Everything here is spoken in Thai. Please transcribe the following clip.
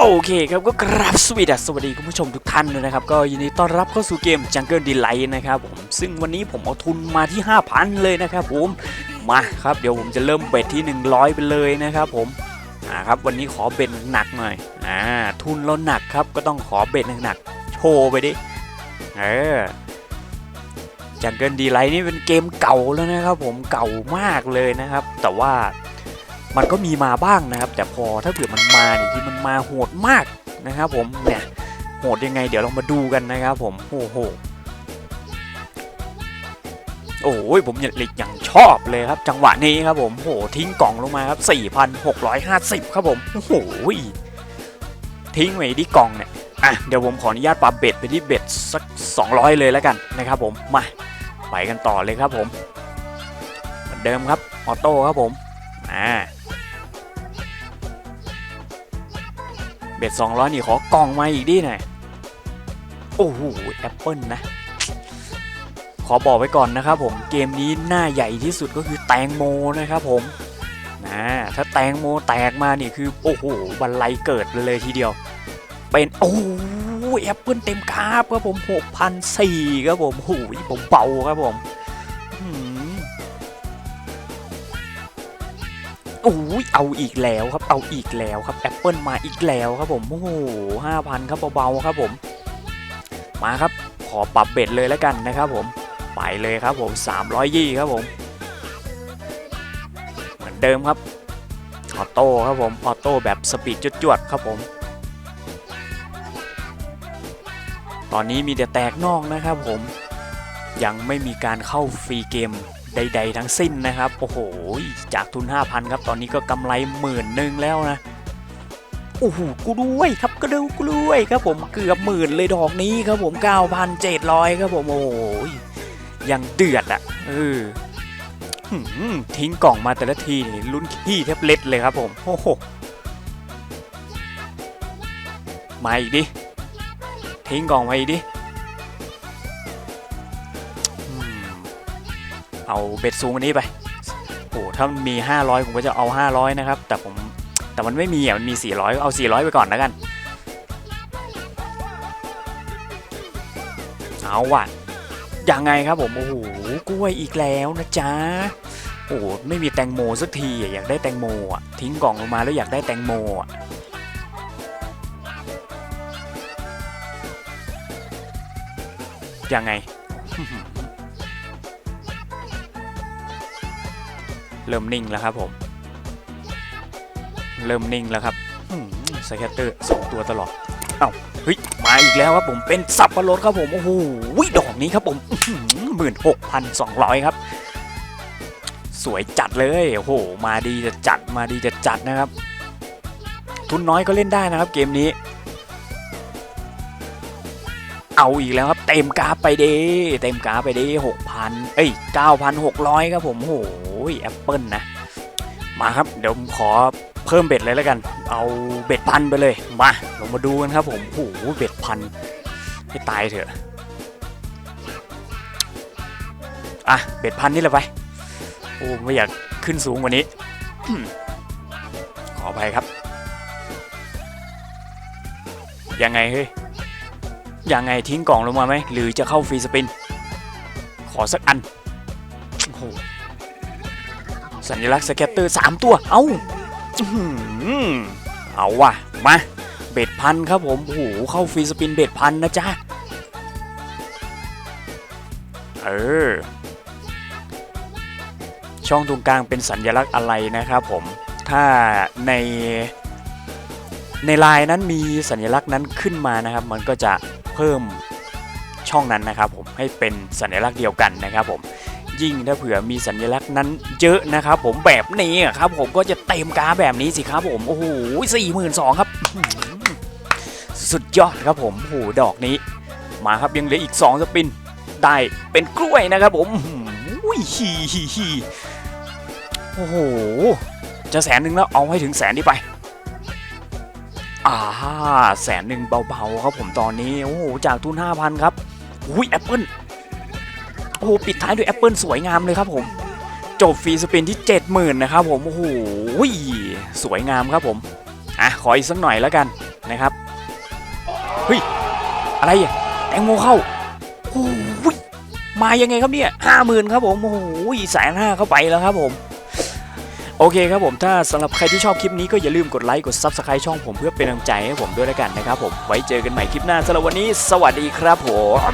โอเคครับก็กราบสวัสดีคุณผู้ชมทุกท่านเลยนะครับก็ยินดีต้อนรับเข้าสู่เกม Jungle Delight นะครับผมซึ่งวันนี้ผมเอาทุนมาที่ 5,000 เลยนะครับผมมาครับเดี๋ยวผมจะเริ่มเบ็ดที่100ไปเลยนะครับผมครับวันนี้ขอเบ็ดหนักหน่อยทุนเราหนักครับก็ต้องขอเบ็ดหนักๆโชว์ไปดิJungle Delight นี่เป็นเกมเก่าแล้วนะครับผมเก่ามากเลยนะครับแต่ว่ามันก็มีมาบ้างนะครับแต่พอถ้าเผื่อมันมาเนี่ยคือมันมาโหดมากนะครับผมเนี่ยโหดยังไงเดี๋ยวลองมาดูกันนะครับผมโอ้โหผมอย่างชอบเลยครับจังหวะนี้ครับผมโหทิ้งกล่องลงมาครับ 4,650 ครับผมโอ้โหทิ้งไว้ที่กล่องเนี่ยเดี๋ยวผมขออนุญาตปรับเบ็ดไปที่เบ็ดสัก200เลยแล้วกันนะครับผมมาไปกันต่อเลยครับผมเหมือนเดิมครับออโต้ครับผมเบ็ด200นี่ขอกล่องมาอีกดิหน่อยโอ้โหแอปเปิลนะขอบอกไว้ก่อนนะครับผมเกมนี้หน้าใหญ่ที่สุดก็คือแตงโมนะครับผมถ้าแตงโมแตกมานี่คือโอ้โหบันไลเกิดเลยทีเดียวเป็นแอปเปิลเต็มกราฟครับผม 6,400 ครับผมโอ้ยผมเบาครับผมเอาอีกแล้วครับเอาอีกแล้วครับแอปเปิลมาอีกแล้วครับผมโอ้โห 5,000 ครับเบาๆครับผมมาครับขอปรับเบ็ดเลยแล้วกันนะครับผมไปเลยครับผม320ครับผมเหมือนเดิมครับออโต้ครับผมออโต้แบบสปีดจวดๆครับผมตอนนี้มีแต่แตกนอกนะครับผมยังไม่มีการเข้าฟรีเกมใดๆทั้งสิ้นนะครับโอ้โหจากทุน 5,000 ครับตอนนี้ก็กำไร10,000แล้วนะโอ้โหกูด้วยครับก็ดูกูด้วยครับผมเกือบ10,000เลยดอกนี้ครับผม 9,700 ครับผมโอ้ยยังเดือดทิ้งกล่องมาแต่ละทีนี่ลุ้นขี้แทบเล็ดเลยครับผมโอ้โหมาอีกดิทิ้งกล่องมาอีกดิเอาเบ็ดสูงอันนี้ไปโอ้ถ้ามันมี500ผมก็จะเอา500นะครับแต่มันไม่มีมันมี400ก็เอา400ไปก่อนแล้วกันเอาว่ะยังไงครับผมโอ้โหกล้วยอีกแล้วนะจ๊ะโอ้ไม่มีแตงโมสักทีอยากได้แตงโมทิ้งกล่องลงมาแล้วอยากได้แตงโมยังไงเริ่มนิ่งแล้วครับผมเริ่มนิ่งแล้วครับสแคตเตอร์2ตัวตลอดเฮ้ยมาอีกแล้วครับผมเป็นสับปะรดครับผมโอ้โหดอกนี้ครับผม16,200ครับสวยจัดเลยโอ้โหมาดีจะจัดนะครับทุนน้อยก็เล่นได้นะครับเกมนี้เอาอีกแล้วครับเต็มกราฟไปเด้6,000 9,600ครับผมโอ้โหแอปเปิลนะมาครับเดี๋ยวผมขอเพิ่มเบ็ดเลยแล้วกันเอาเบ็ด1,000ไปเลยมาลงมาดูกันครับผมโอ้โหเบ็ด1,000ให้ตายเถอะเบ็ด1,000นี่แหละไปโอ้ไม่อยากขึ้นสูงกว่านี้ ขออภัยครับยังไงเฮ้ยยังไงทิ้งกล่องลงมาไหมหรือจะเข้าฟรีสปินขอสักอันโอ้โหสัญลักษณ์สแกตเตอร์3ตัวเอาว่ะมาเบ็ด1,000ครับผมโอ้โหเข้าฟรีสปินเบ็ด1,000นะจ๊ะช่องตรงกลางเป็นสัญลักษณ์อะไรนะครับผมถ้าในไลน์นั้นมีสัญลักษณ์นั้นขึ้นมานะครับมันก็จะเพิ่มช่องนั้นนะครับผมให้เป็นสัญลักษณ์เดียวกันนะครับผมยิ่งถ้าเผื่อมีสัญลักษณ์นั้นเยอะนะครับผมแบบนี้ครับผมก็จะเต็มกราฟแบบนี้สิครับผมโอ้โห42,000ครับสุดยอดครับผมโอ้โหดอกนี้มาครับยังเหลืออีก2สปินได้เป็นกล้วยนะครับผมโอ้โหจะ100,000แล้วเอาให้ถึง100,000ไป100,000เบาๆครับผมตอนนี้โอ้โหจากทุน 5,000 ครับแอปเปิลโอ้ปิดท้ายด้วยแอปเปิลสวยงามเลยครับผมจบฟรีสปินที่ 70,000 นะครับผมโอ้โหสวยงามครับผมขออีกสักหน่อยแล้วกัน นะครับเฮ้ยอะไรอ่ะแตงโมเข้าโอ้ยมายังไงครับเนี่ย50,000ครับผมโอ้โห150,000เข้าไปแล้วครับผมโอเคครับผมถ้าสำหรับใครที่ชอบคลิปนี้ก็อย่าลืมกดไลค์กด Subscribe ช่องผมเพื่อเป็นกำลังใจให้ผมด้วยแล้วกันนะครับผมไว้เจอกันใหม่คลิปหน้าสำหรับวันนี้สวัสดีครับผม